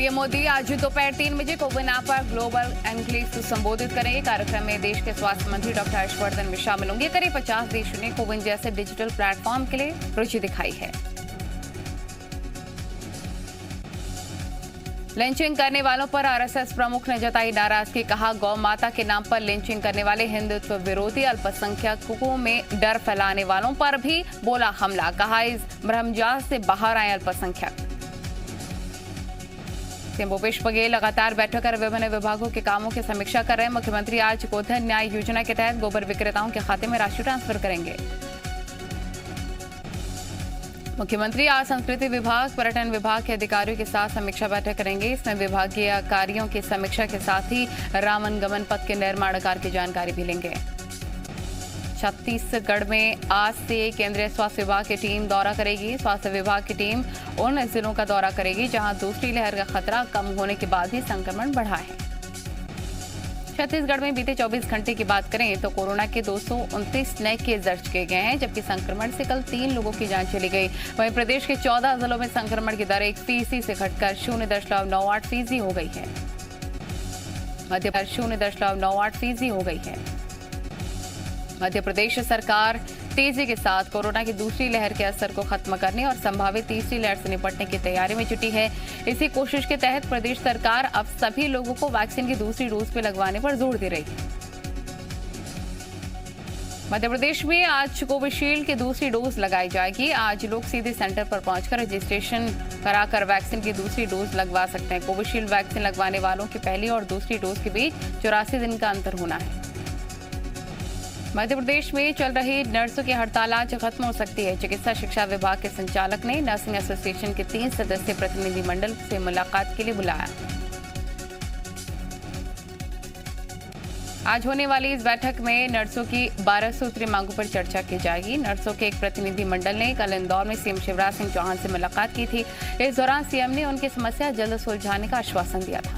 PM Modi आज दोपहर 3 बजे कोविन ऐप पर ग्लोबल एनक्लेव को संबोधित करेंगे। कार्यक्रम में देश के स्वास्थ्य मंत्री डॉक्टर हर्षवर्धन भी शामिल होंगे। करीब 50 देशों ने कोविन जैसे डिजिटल प्लेटफॉर्म के लिए रुचि दिखाई है। लिंचिंग करने वालों पर आरएसएस प्रमुख ने जताई नाराजगी। कहा, गौ माता के नाम पर लिंचिंग करने वाले हिंदुत्व विरोधी अल्पसंख्यकों में डर फैलाने वालों पर भी बोला हमला। कहा, इस भ्रमजाल से बाहर आए अल्पसंख्यक। सीएम भूपेश बघेल लगातार बैठक कर विभिन्न विभागों के कामों की समीक्षा कर रहे हैं। मुख्यमंत्री आज गोधन न्याय योजना के तहत गोबर विक्रेताओं के खाते में राशि ट्रांसफर करेंगे। मुख्यमंत्री आज संस्कृति विभाग, पर्यटन विभाग के अधिकारियों के साथ समीक्षा बैठक करेंगे। इसमें विभागीय कार्यों की समीक्षा के साथ ही रामनगमन पथ के निर्माण कार्य की जानकारी भी लेंगे। छत्तीसगढ़ में आज से केंद्रीय स्वास्थ्य विभाग की टीम दौरा करेगी। स्वास्थ्य विभाग की टीम उन जिलों का दौरा करेगी जहां दूसरी लहर का खतरा कम होने के बाद भी संक्रमण बढ़ा है। छत्तीसगढ़ में बीते 24 घंटे की बात करें तो कोरोना के 229 नए केस दर्ज किए गए हैं, जबकि संक्रमण से कल 3 लोगों की जान चली गई। वहीं प्रदेश के 14 जिलों में संक्रमण की दर 1% से घटकर 0.98% हो गई है। मध्य प्रदेश 0.98% हो गई है। मध्य प्रदेश सरकार तेजी के साथ कोरोना की दूसरी लहर के असर को खत्म करने और संभावित तीसरी लहर से निपटने की तैयारी में जुटी है। इसी कोशिश के तहत प्रदेश सरकार अब सभी लोगों को वैक्सीन की दूसरी डोज पे लगवाने पर जोर दे रही है। मध्य प्रदेश में आज कोविशील्ड की दूसरी डोज लगाई जाएगी। आज लोग सीधे सेंटर पर पहुंचकर रजिस्ट्रेशन कराकर वैक्सीन की दूसरी डोज लगवा सकते हैं। कोविशील्ड वैक्सीन लगवाने वालों की पहली और दूसरी डोज के बीच 84 दिन का अंतर होना है। मध्य प्रदेश में चल रही नर्सों की हड़ताल आज खत्म हो सकती है। चिकित्सा शिक्षा विभाग के संचालक ने नर्सिंग एसोसिएशन के 3 सदस्यीय प्रतिनिधिमंडल से मुलाकात के लिए बुलाया। आज होने वाली इस बैठक में नर्सों की 12 सूत्रीय मांगों पर चर्चा की जाएगी। नर्सों के एक प्रतिनिधिमंडल ने कल इंदौर में सीएम शिवराज सिंह चौहान से मुलाकात की थी। इस दौरान सीएम ने उनकी समस्या जल्द सुलझाने का आश्वासन दिया था।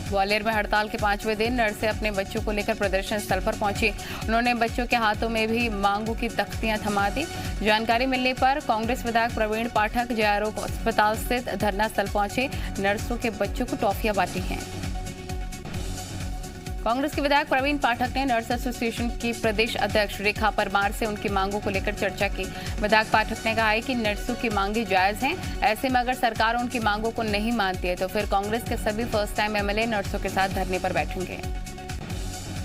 ग्वालियर में हड़ताल के 5वें दिन नर्सें अपने बच्चों को लेकर प्रदर्शन स्थल पर पहुंची। उन्होंने बच्चों के हाथों में भी मांगों की तख्तियां थमा दी। जानकारी मिलने पर कांग्रेस विधायक प्रवीण पाठक जेआरओ अस्पताल स्थित धरना स्थल पहुंचे। नर्सों के बच्चों को टॉफियां बांटी हैं। कांग्रेस के विधायक प्रवीण पाठक ने नर्स एसोसिएशन की प्रदेश अध्यक्ष रेखा परमार से उनकी मांगों को लेकर चर्चा की। विधायक पाठक ने कहा है कि नर्सों की मांगे जायज हैं। ऐसे में अगर सरकार उनकी मांगों को नहीं मानती है तो फिर कांग्रेस के सभी फर्स्ट टाइम एमएलए नर्सों के साथ धरने पर बैठेंगे।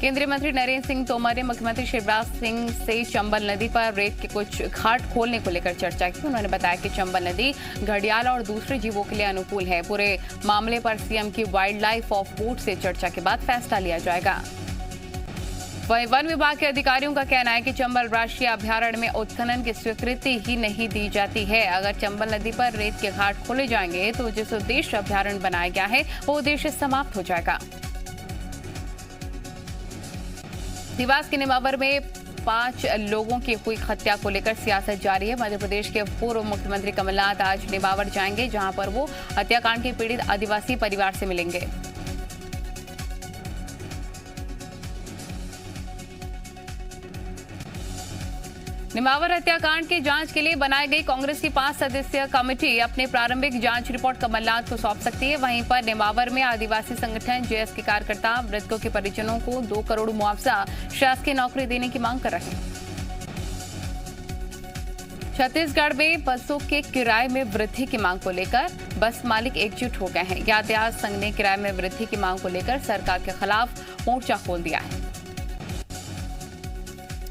केंद्रीय मंत्री नरेंद्र सिंह तोमर ने मुख्यमंत्री शिवराज सिंह से चंबल नदी पर रेत के कुछ घाट खोलने को लेकर चर्चा की। उन्होंने बताया कि चंबल नदी घड़ियाल और दूसरे जीवों के लिए अनुकूल है। पूरे मामले पर सीएम की वाइल्ड लाइफ ऑफ बोर्ड से चर्चा के बाद फैसला लिया जाएगा। वहीं वन विभाग के अधिकारियों का कहना है कि चंबल राष्ट्रीय अभ्यारण्य में उत्खनन की स्वीकृति ही नहीं दी जाती है। अगर चंबल नदी पर रेत के घाट खोले जाएंगे तो जिस उद्देश्य अभ्यारण्य बनाया गया है वो उद्देश्य समाप्त हो जाएगा। देवास के नेमावर में 5 लोगों की हुई हत्या को लेकर सियासत जारी है। मध्य प्रदेश के पूर्व मुख्यमंत्री कमलनाथ आज नेमावर जाएंगे, जहां पर वो हत्याकांड के पीड़ित आदिवासी परिवार से मिलेंगे। नेमावर हत्याकांड की जांच के लिए बनाई गई कांग्रेस की 5 सदस्यीय कमेटी अपनी प्रारंभिक जांच रिपोर्ट कमलनाथ को सौंप सकती है। वहीं पर नेमावर में आदिवासी संगठन जेएस के कार्यकर्ता मृतकों के परिजनों को 2 करोड़ मुआवजा, शासकीय नौकरी देने की मांग कर रहे हैं। छत्तीसगढ़ में बसों के किराए में वृद्धि की मांग को लेकर बस मालिक एकजुट हो गए हैं। यातायात संघ ने किराए में वृद्धि की मांग को लेकर सरकार के खिलाफ मोर्चा खोल दिया है।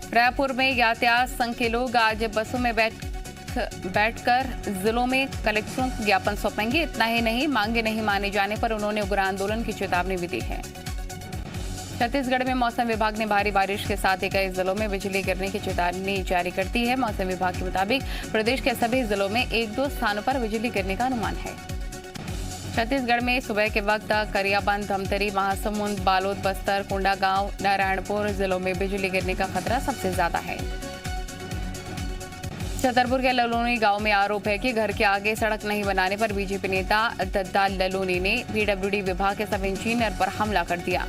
रायपुर में यातायात संघ के लोग आज बसों में बैठकर जिलों में कलेक्टरों को ज्ञापन सौंपेंगे। इतना ही नहीं, मांगे नहीं माने जाने पर उन्होंने उग्र आंदोलन की चेतावनी भी दी है। छत्तीसगढ़ में मौसम विभाग ने भारी बारिश के साथ ही कई जिलों में बिजली गिरने की चेतावनी जारी कर दी है। मौसम विभाग के मुताबिक प्रदेश के सभी जिलों में 1-2 स्थानों पर बिजली गिरने का अनुमान है। छत्तीसगढ़ में सुबह के वक्त गरियाबंद, धमतरी, महासमुंद, बालोद, बस्तर, कोंडागांव, नारायणपुर जिलों में बिजली गिरने का खतरा सबसे ज्यादा है। छतरपुर के ललूनी गांव में आरोप है कि घर के आगे सड़क नहीं बनाने पर बीजेपी नेता दद्दा ललूनी ने पीडब्ल्यूडी विभाग के सब इंजीनियर पर हमला कर दिया।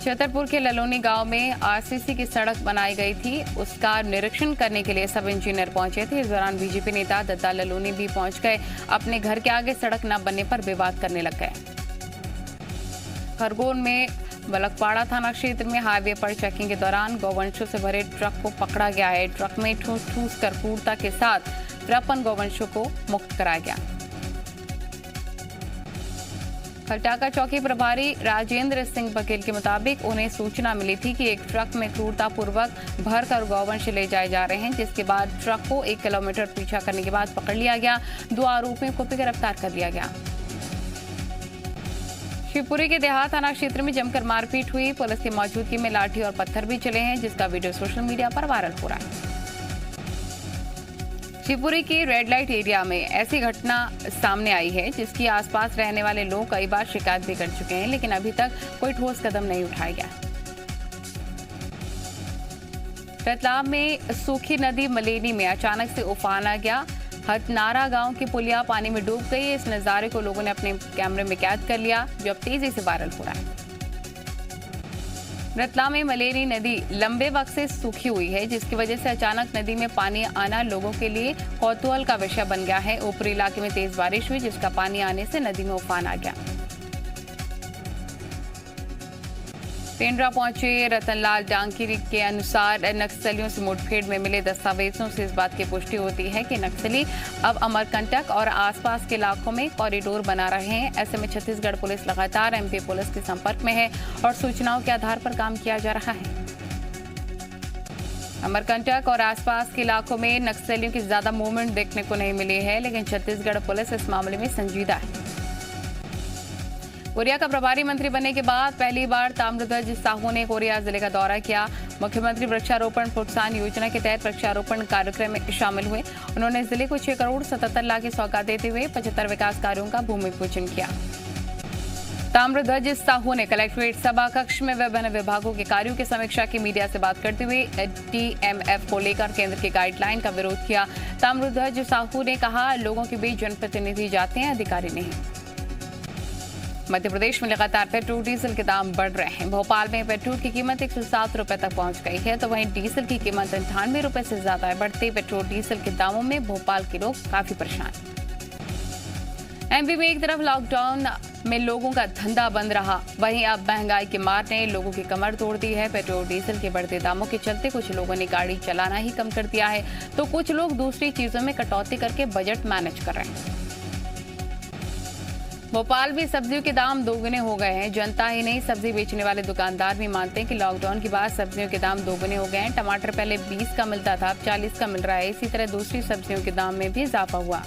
छतरपुर के ललोनी गांव में आरसीसी की सड़क बनाई गई थी, उसका निरीक्षण करने के लिए सब इंजीनियर पहुंचे थे। इस दौरान बीजेपी नेता दद्दा ललोनी भी पहुंच गए। अपने घर के आगे सड़क न बनने पर विवाद करने लग गए। खरगोन में बलकपाड़ा थाना क्षेत्र में हाईवे पर चेकिंग के दौरान गौवंशों से भरे ट्रक को पकड़ा गया है। ट्रक में ठूस कर क्रूरता के साथ 53 गौवंशों को मुक्त कराया गया। खलटाका चौकी प्रभारी राजेंद्र सिंह बघेल के मुताबिक उन्हें सूचना मिली थी कि एक ट्रक में क्रूरतापूर्वक भरकर गौवंश ले जाए जा रहे हैं, जिसके बाद ट्रक को 1 किलोमीटर पीछा करने के बाद पकड़ लिया गया। 2 आरोपियों को भी गिरफ्तार कर लिया गया। शिवपुरी के देहात थाना क्षेत्र में जमकर मारपीट हुई। पुलिस की मौजूदगी में लाठी और पत्थर भी चले हैं, जिसका वीडियो सोशल मीडिया पर वायरल हो रहा है। शिवपुरी के रेड लाइट एरिया में ऐसी घटना सामने आई है, जिसकी आसपास रहने वाले लोग कई बार शिकायत भी कर चुके हैं, लेकिन अभी तक कोई ठोस कदम नहीं उठाया गया। रतलाम में सूखी नदी मलेनी में अचानक से उफान आ गया। हथनारा गांव की पुलिया पानी में डूब गई। इस नजारे को लोगों ने अपने कैमरे में कैद कर लिया, जो अब तेजी से वायरल हो रहा है। रतलाम में मलेरी नदी लंबे वक्त से सूखी हुई है, जिसकी वजह से अचानक नदी में पानी आना लोगों के लिए कौतूहल का विषय बन गया है। ऊपरी इलाके में तेज बारिश हुई, जिसका पानी आने से नदी में उफान आ गया। पेंड्रा पहुंचे रतनलाल डांगी के अनुसार नक्सलियों से मुठभेड़ में मिले दस्तावेजों से इस बात की पुष्टि होती है कि नक्सली अब अमरकंटक और आसपास के इलाकों में कॉरिडोर बना रहे हैं। ऐसे में छत्तीसगढ़ पुलिस लगातार एमपी पुलिस के संपर्क में है और सूचनाओं के आधार पर काम किया जा रहा है। अमरकंटक और आसपास के इलाकों में नक्सलियों की ज्यादा मूवमेंट देखने को नहीं मिली है, लेकिन छत्तीसगढ़ पुलिस इस मामले में संजीदा है। कोरिया का प्रभारी मंत्री बनने के बाद पहली बार ताम्रध्वज साहू ने कोरिया जिले का दौरा किया। मुख्यमंत्री वृक्षारोपण प्रोत्साहन योजना के तहत वृक्षारोपण कार्यक्रम में शामिल हुए। उन्होंने जिले को 6 करोड़ 77 लाख की सौगात देते हुए 75 विकास कार्यों का भूमि पूजन किया। ताम्रध्वज साहू ने कलेक्ट्रेट सभा कक्ष में विभिन्न विभागों के कार्यों की समीक्षा की। मीडिया से बात करते हुए टीएमएफ को लेकर केंद्र की गाइडलाइन का विरोध किया। ताम्रध्वज साहू ने कहा, लोगों के बीच जनप्रतिनिधि जाते हैं, अधिकारी नहीं। मध्य प्रदेश में लगातार पेट्रोल डीजल के दाम बढ़ रहे हैं। भोपाल में पेट्रोल की कीमत 107 रुपए तक पहुंच गई है, तो वहीं डीजल की कीमत 98 रुपए से ज्यादा है। बढ़ते पेट्रोल डीजल के दामों में भोपाल के लोग काफी परेशान। एमपी में एक तरफ लॉकडाउन में लोगों का धंधा बंद रहा, वहीं अब महंगाई की मार ने लोगों की कमर तोड़ दी है। पेट्रोल डीजल के बढ़ते दामों के चलते कुछ लोगों ने गाड़ी चलाना ही कम कर दिया है, तो कुछ लोग दूसरी चीजों में कटौती करके बजट मैनेज कर रहे हैं। भोपाल में सब्जियों के दाम दोगुने हो गए हैं। जनता ही नहीं, सब्जी बेचने वाले दुकानदार भी मानते हैं कि लॉकडाउन के बाद सब्जियों के दाम दोगुने हो गए हैं। टमाटर पहले 20 का मिलता था, अब 40 का मिल रहा है। इसी तरह दूसरी सब्जियों के दाम में भी इजाफा हुआ।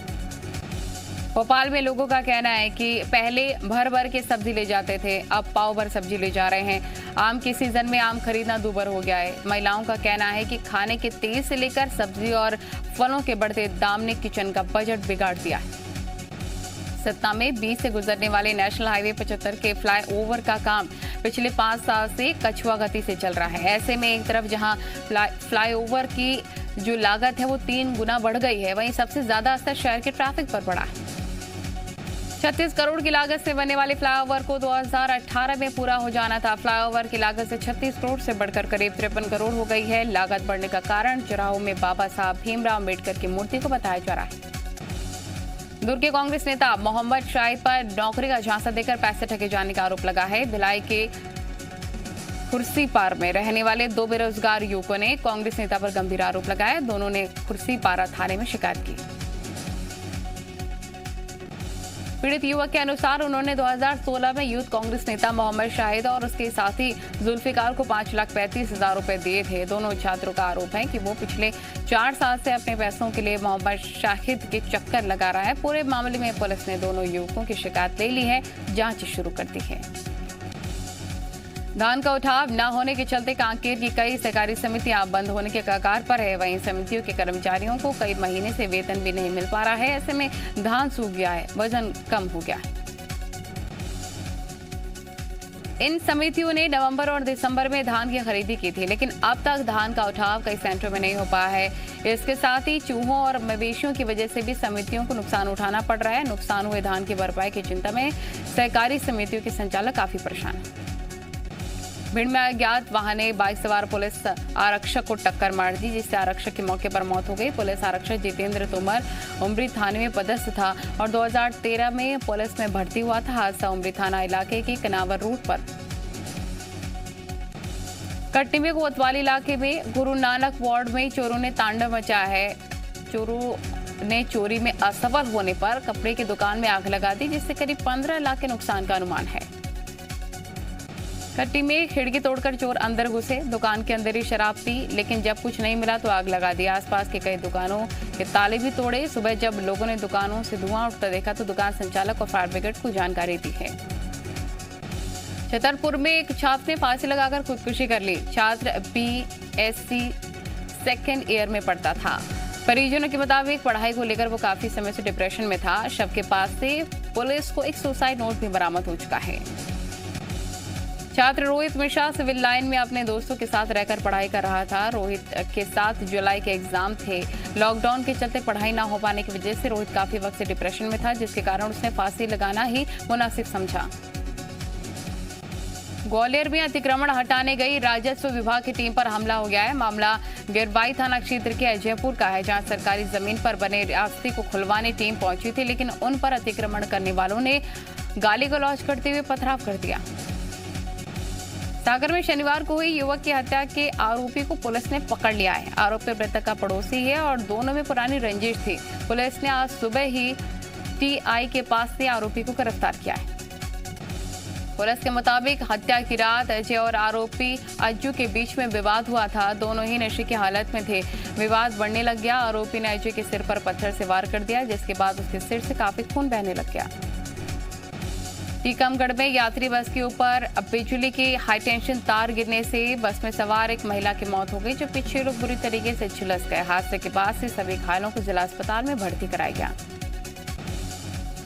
भोपाल में लोगों का कहना है कि पहले भर भर के सब्जी ले जाते थे, अब पाव भर सब्जी ले जा रहे हैं। आम के सीजन में आम खरीदना दूभर हो गया है। महिलाओं का कहना है कि खाने के तेल से लेकर सब्जी और फलों के बढ़ते दाम ने किचन का बजट बिगाड़ दिया है। सतना में 20 से गुजरने वाले नेशनल हाईवे 75 के फ्लाईओवर का काम पिछले 5 साल से कछुआ गति से चल रहा है। ऐसे में एक तरफ जहां फ्लाईओवर की जो लागत है वो 3 गुना बढ़ गई है, वहीं सबसे ज्यादा असर शहर के ट्रैफिक पर पड़ा है। 36 करोड़ की लागत से बनने वाले फ्लाईओवर को 2018 में पूरा हो जाना था। फ्लाईओवर की लागत से 36 करोड़ से बढ़कर करीब 53 करोड़ हो गई है। लागत बढ़ने का कारण चौराहों में बाबा साहब भीमराव अम्बेडकर की मूर्ति को बताया जा रहा है। दुर्ग के कांग्रेस नेता मोहम्मद शाहिद पर नौकरी का झांसा देकर पैसे ठगे जाने का आरोप लगा है। भिलाई के खुर्सीपार में रहने वाले 2 बेरोजगार युवकों ने कांग्रेस नेता पर गंभीर आरोप लगाया। दोनों ने खुर्सीपारा थाने में शिकायत की। पीड़ित युवक के अनुसार उन्होंने 2016 में यूथ कांग्रेस नेता मोहम्मद शाहिद और उसके साथी जुल्फिकार को 5,35,000 रुपए दिए थे। दोनों छात्रों का आरोप है कि वो पिछले 4 साल से अपने पैसों के लिए मोहम्मद शाहिद के चक्कर लगा रहा है। पूरे मामले में पुलिस ने दोनों युवकों की शिकायत ले ली है, जांच शुरू कर दी है। धान का उठाव न होने के चलते कांकेर की कई सहकारी समितियां बंद होने के कगार पर है। वहीं समितियों के कर्मचारियों को कई महीने से वेतन भी नहीं मिल पा रहा है। ऐसे में धान सूख गया है, वजन कम हो गया है। इन समितियों ने नवंबर और दिसंबर में धान की खरीदी की थी, लेकिन अब तक धान का उठाव कई सेंटरों में नहीं हो पाया है। इसके साथ ही चूहों और मवेशियों की वजह से भी समितियों को नुकसान उठाना पड़ रहा है। नुकसान हुए धान की भरपाई की चिंता में सहकारी समितियों के संचालक काफी परेशान हैं। भिंड में अज्ञात वाहन ने बाइक सवार पुलिस आरक्षक को टक्कर मार दी, जिससे आरक्षक की मौके पर मौत हो गई। पुलिस आरक्षक जितेंद्र तोमर उमरी थाने में पदस्थ था और 2013 में पुलिस में भर्ती हुआ था। हादसा उमरी थाना इलाके के कनावर रूट पर कटनी में कोतवाली इलाके में गुरु नानक वार्ड में चोरों ने तांडव मचाया है। चोरों ने चोरी में असफल होने पर कपड़े की दुकान में आग लगा दी, जिससे करीब 15 लाख के नुकसान का अनुमान है। कटनी में खिड़की तोड़कर चोर अंदर घुसे, दुकान के अंदर ही शराब पी, लेकिन जब कुछ नहीं मिला तो आग लगा दी। आसपास के कई दुकानों के ताले भी तोड़े। सुबह जब लोगों ने दुकानों से धुआं उठता देखा तो दुकान संचालक और फायर ब्रिगेड को जानकारी दी है। छतरपुर में एक छात्र ने फांसी लगाकर खुदकुशी कर ली। छात्र BSc सेकेंड ईयर में पढ़ता था। परिजनों के मुताबिक पढ़ाई को लेकर वो काफी समय से डिप्रेशन में था। शव के पास से पुलिस को एक सुसाइड नोट भी बरामद हो चुका है। छात्र रोहित मिश्रा सिविल लाइन में अपने दोस्तों के साथ रहकर पढ़ाई कर रहा था। रोहित के 7 जुलाई के एग्जाम थे। लॉकडाउन के चलते पढ़ाई ना हो पाने की वजह से रोहित काफी वक्त से डिप्रेशन में था, जिसके कारण उसने फांसी लगाना ही मुनासिब समझा। ग्वालियर में अतिक्रमण हटाने गई राजस्व विभाग की टीम पर हमला हो गया है। मामला गिरबाई थाना क्षेत्र के अजयपुर का है, जहां सरकारी जमीन पर बने रास्ते को खुलवाने टीम पहुंची थी, लेकिन उन पर अतिक्रमण करने वालों ने गाली गलौज करते हुए पथराव कर दिया। सागर में शनिवार को हुई युवक की हत्या के आरोपी को पुलिस ने पकड़ लिया है। आरोपी मृतक का पड़ोसी है और दोनों में पुरानी रंजिश थी। पुलिस ने आज सुबह ही TI के पास से आरोपी को गिरफ्तार किया है। पुलिस के मुताबिक हत्या की रात अजय और आरोपी अज्जू के बीच में विवाद हुआ था। दोनों ही नशे की हालत में थे। विवाद बढ़ने लग गया। आरोपी ने अजय के सिर पर पत्थर से वार कर दिया, जिसके बाद उसके सिर से काफी खून बहने लग गया। टीकमगढ़ में यात्री बस के ऊपर बिजली की हाईटेंशन तार गिरने से बस में सवार एक महिला की मौत हो गई, जबकि 6 लोग बुरी तरीके से झुलस गए। हादसे के बाद से सभी घायलों को जिला अस्पताल में भर्ती कराया गया।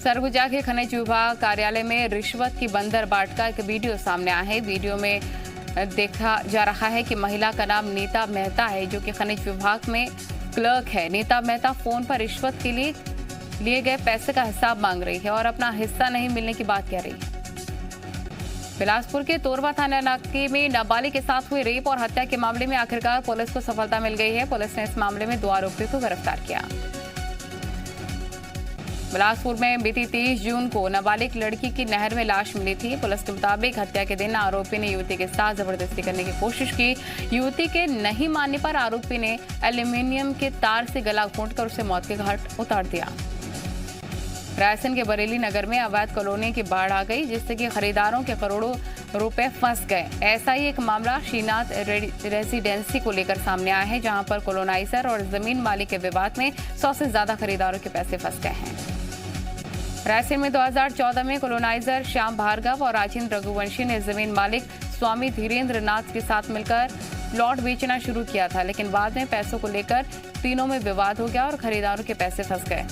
सरगुजा के खनिज विभाग कार्यालय में रिश्वत की बंदरबाट का एक वीडियो सामने आया है। वीडियो में देखा जा रहा है कि महिला का नाम नीता मेहता है, जो कि खनिज विभाग में क्लर्क है। नीता मेहता फोन पर रिश्वत के लिए गए पैसे का हिसाब मांग रही है और अपना हिस्सा नहीं मिलने की बात कह रही है। बिलासपुर के तोरवा थाना इलाके में नाबालिग के साथ हुई रेप और हत्या के मामले में आखिरकार पुलिस को सफलता मिल गई है। पुलिस ने इस मामले में 2 आरोपियों को गिरफ्तार किया। बिलासपुर में बीती 23 जून को नाबालिग लड़की की नहर में लाश मिली थी। पुलिस के मुताबिक हत्या के दिन आरोपी ने युवती के साथ जबरदस्ती करने की कोशिश की। युवती के नहीं मानने पर आरोपी ने एल्यूमिनियम के तार से गला घोंटकर उसे मौत के घाट उतार दिया। रायसेन के बरेली नगर में अवैध कॉलोनी की बाढ़ आ गई, जिससे कि खरीदारों के करोड़ों रुपए फंस गए। ऐसा ही एक मामला श्रीनाथ रेजिडेंसी को लेकर सामने आया है, जहां पर कॉलोनाइजर और जमीन मालिक के विवाद में 100 से ज्यादा खरीदारों के पैसे फंस गए हैं। रायसेन में 2014 में कॉलोनाइजर श्याम भार्गव और राजेंद्र रघुवंशी ने जमीन मालिक स्वामी धीरेन्द्र नाथ के साथ मिलकर प्लॉट बेचना शुरू किया था, लेकिन बाद में पैसों को लेकर तीनों में विवाद हो गया और खरीदारों के पैसे फंस गए।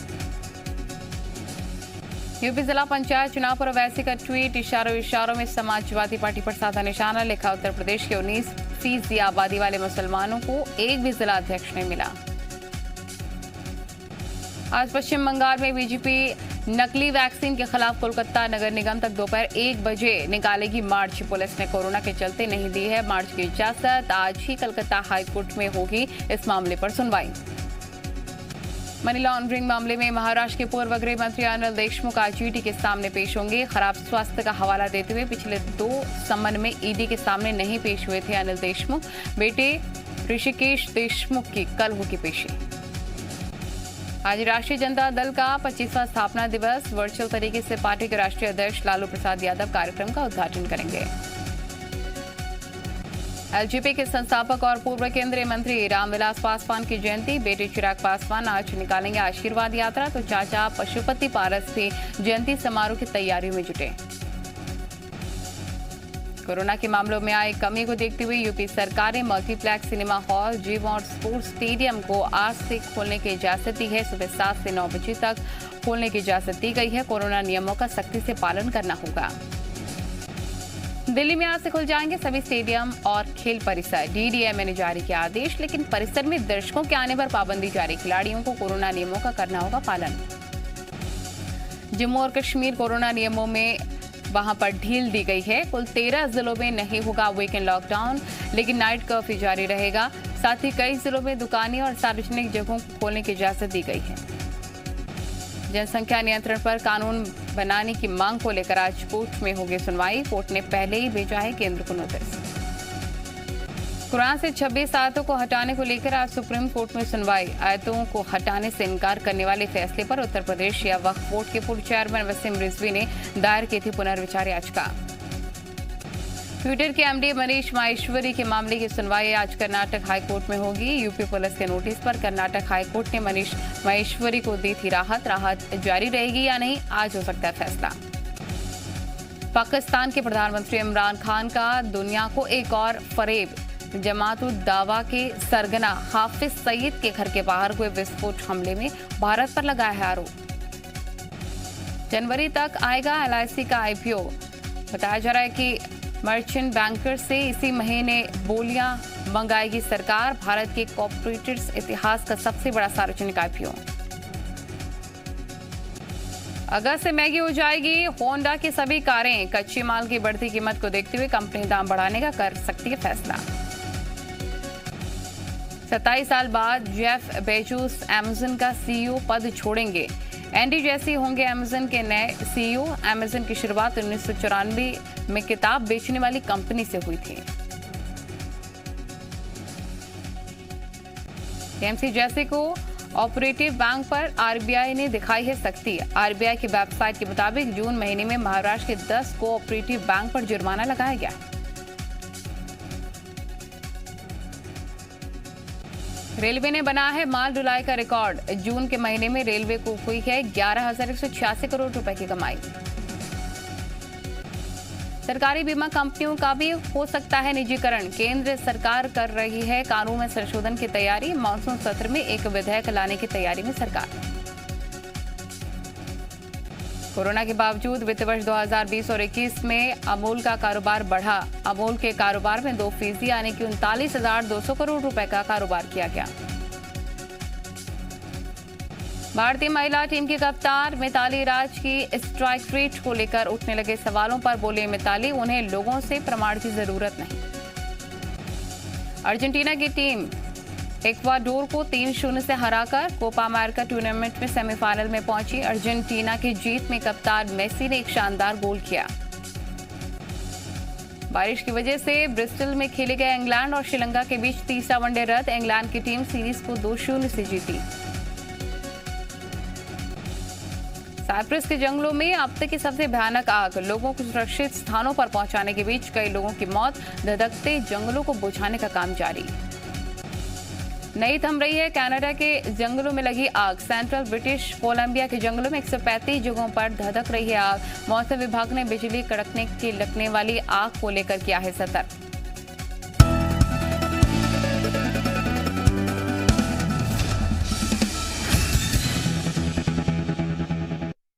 यूपी जिला पंचायत चुनाव पर ओवैसी का ट्वीट इशारों में समाजवादी पार्टी पर साधा निशाना। लिखा, उत्तर प्रदेश के 19% आबादी वाले मुसलमानों को एक भी जिला अध्यक्ष नहीं मिला। आज पश्चिम बंगाल में बीजेपी नकली वैक्सीन के खिलाफ कोलकाता नगर निगम तक दोपहर 1 बजे निकालेगी मार्च। पुलिस ने कोरोना के चलते नहीं दी है मार्च की इजाजत। आज ही कलकत्ता हाईकोर्ट में होगी इस मामले पर सुनवाई। मनी लॉन्ड्रिंग मामले में महाराष्ट्र के पूर्व गृह मंत्री अनिल देशमुख आज ईडी के सामने पेश होंगे। खराब स्वास्थ्य का हवाला देते हुए पिछले 2 समन में ईडी के सामने नहीं पेश हुए थे अनिल देशमुख। बेटे ऋषिकेश देशमुख की कल होगी पेशी। आज राष्ट्रीय जनता दल का 25वां स्थापना दिवस। वर्चुअल तरीके से पार्टी के राष्ट्रीय अध्यक्ष लालू प्रसाद यादव कार्यक्रम का उद्घाटन करेंगे। एलजेपी के संस्थापक और पूर्व केंद्रीय मंत्री रामविलास पासवान की जयंती। बेटे चिराग पासवान आज निकालेंगे आशीर्वाद यात्रा, तो चाचा पशुपति पारस भी जयंती समारोह की तैयारियों में जुटे। कोरोना के मामलों में आई कमी को देखते हुए यूपी सरकार ने मल्टीप्लेक्स, सिनेमा हॉल, जिम और स्पोर्ट्स स्टेडियम को आज से खोलने की इजाजत दी है। सुबह 7 से 9 बजे तक खोलने की इजाजत दी गई है। कोरोना नियमों का सख्ती से पालन करना होगा। दिल्ली में आज से खुल जाएंगे सभी स्टेडियम और खेल परिसर। डीडीएमए ने जारी किया आदेश, लेकिन परिसर में दर्शकों के आने पर पाबंदी जारी। खिलाड़ियों को कोरोना नियमों का करना होगा पालन। जम्मू और कश्मीर कोरोना नियमों में वहां पर ढील दी गई है। कुल 13 जिलों में नहीं होगा वीकेंड लॉकडाउन, लेकिन नाइट कर्फ्यू जारी रहेगा। साथ ही कई जिलों में दुकानें और सार्वजनिक जगहों को खोलने की इजाजत दी गई है। जनसंख्या नियंत्रण पर कानून बनाने की मांग को लेकर आज कोर्ट में होगी सुनवाई। कोर्ट ने पहले ही भेजा है केंद्र को नोटिस। कुरान से 26 आयतों को हटाने को लेकर आज सुप्रीम कोर्ट में सुनवाई। आयतों को हटाने से इनकार करने वाले फैसले पर उत्तर प्रदेश या वक्फ बोर्ड के पूर्व चेयरमैन वसीम रिजवी ने दायर की थी पुनर्विचार याचिका। ट्विटर के एमडी मनीष माहेश्वरी के मामले की सुनवाई आज कर्नाटक हाईकोर्ट में होगी। यूपी पुलिस के नोटिस पर कर्नाटक हाईकोर्ट ने मनीष माहेश्वरी को दी थी राहत। राहत जारी रहेगी या नहीं, आज हो सकता है फैसला। पाकिस्तान के प्रधानमंत्री इमरान खान का दुनिया को एक और फरेब। जमात-उद दावा के सरगना हाफिज सईद के घर के बाहर हुए विस्फोट हमले में भारत पर लगाया है आरोप। जनवरी तक आएगा LIC का IPO। बताया जा रहा है कि मर्चेंट बैंकर से इसी महीने बोलियां मंगाएगी सरकार। भारत के कॉर्पोरेट्स इतिहास का सबसे बड़ा सार्वजनिक IPO। अगस्त से महंगी हो जाएगी होंडा की सभी कारें। कच्चे माल की बढ़ती कीमत को देखते हुए कंपनी दाम बढ़ाने का कर सकती है फैसला। 27 साल बाद जेफ बेजोस अमेज़न का CEO पद छोड़ेंगे। एंडी जेसी होंगे अमेज़न के नए CEO। अमेज़न की शुरुआत 1994 में किताब बेचने वाली कंपनी से हुई थी। एमसी जेसी को ऑपरेटिव बैंक पर RBI ने दिखाई है सख्ती। RBI की वेबसाइट के मुताबिक जून महीने में महाराष्ट्र के 10 कोऑपरेटिव बैंक पर जुर्माना लगाया गया। रेलवे ने बना है माल ढुलाई का रिकॉर्ड। जून के महीने में रेलवे को हुई है 11,186 करोड़ रुपए की कमाई। सरकारी बीमा कंपनियों का भी हो सकता है निजीकरण। केंद्र सरकार कर रही है कानून में संशोधन की तैयारी। मानसून सत्र में एक विधेयक लाने की तैयारी में सरकार। कोरोना के बावजूद वित्त वर्ष 2020 और 21 में अमूल का कारोबार बढ़ा। अमूल के कारोबार में 2% यानी कि 39,200 करोड़ रुपए का कारोबार किया गया। भारतीय महिला टीम की कप्तान मिताली राज की स्ट्राइक रेट को लेकर उठने लगे सवालों पर बोले मिताली, उन्हें लोगों से प्रमाण की जरूरत नहीं। अर्जेंटीना की टीम इक्वाडोर को 3-0 से हराकर कोपा अमेरिका टूर्नामेंट में सेमीफाइनल में पहुंची। अर्जेंटीना की जीत में कप्तान मेसी ने एक शानदार गोल किया। बारिश की वजह से ब्रिस्टल में खेले गए इंग्लैंड और श्रीलंका के बीच तीसरा वनडे रद्द। इंग्लैंड की टीम सीरीज को 2-0 से जीती। साइप्रस के जंगलों में अब तक की सबसे भयानक आग। लोगों को सुरक्षित स्थानों पर पहुंचाने के बीच कई लोगों की मौत। धधकते जंगलों को बुझाने का काम जारी। नहीं थम रही है कनाडा के जंगलों में लगी आग। सेंट्रल ब्रिटिश कोलंबिया के जंगलों में 135 जगहों पर धधक रही है आग। मौसम विभाग ने बिजली कड़कने की लगने वाली आग को लेकर किया है सतर्क।